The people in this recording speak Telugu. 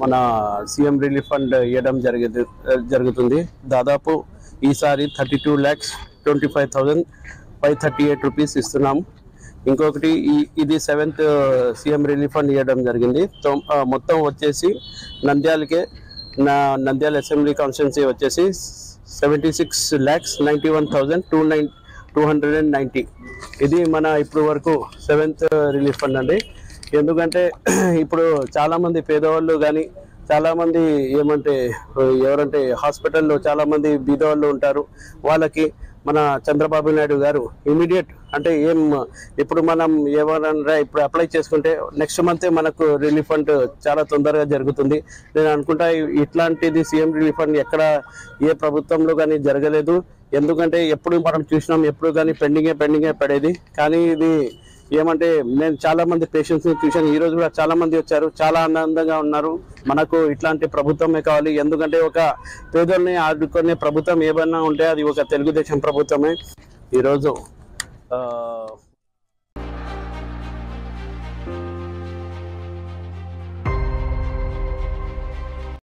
మన సీఎం రిలీఫ్ ఫండ్ ఇవ్వడం జరుగుతుంది. దాదాపు ఈసారి 32,25,538 రూపీస్ ఇస్తున్నాం. ఇంకొకటి ఇది 7th సీఎం రిలీఫ్ ఫండ్ ఇవ్వడం జరిగింది. మొత్తం వచ్చేసి నంద్యాల అసెంబ్లీ కాన్స్టిట్యున్సీ వచ్చేసి 76,91,290. ఇది మన ఇప్పుడు వరకు 7th రిలీఫ్ ఫండ్ అండి. ఎందుకంటే ఇప్పుడు చాలామంది పేదవాళ్ళు కానీ చాలామంది ఎవరంటే హాస్పిటల్లో చాలామంది బీదవాళ్ళు ఉంటారు. వాళ్ళకి మన చంద్రబాబు నాయుడు గారు ఇమీడియట్ అంటే ఇప్పుడు మనం ఏమన్నా ఇప్పుడు అప్లై చేసుకుంటే నెక్స్ట్ మంతే మనకు రిలీఫ్ ఫండ్ చాలా తొందరగా జరుగుతుంది. నేను అనుకుంటా ఇట్లాంటిది సీఎం రిలీఫ్ ఫండ్ ఎక్కడ ఏ ప్రభుత్వంలో కానీ జరగలేదు. ఎందుకంటే ఎప్పుడు మనం చూసినాం, ఎప్పుడు కానీ పెండింగే పడేది. కానీ ఇది నేను చాలా మంది పేషెంట్స్ని చూశాను. ఈ రోజు కూడా చాలా మంది వచ్చారు, చాలా ఆనందంగా ఉన్నారు. మనకు ఇట్లాంటి ప్రభుత్వమే కావాలి. ఎందుకంటే ఒక పేదల్ని ఆదుకునే ప్రభుత్వం ఏమన్నా ఉంటే అది ఒక తెలుగుదేశం ప్రభుత్వమే. ఈరోజు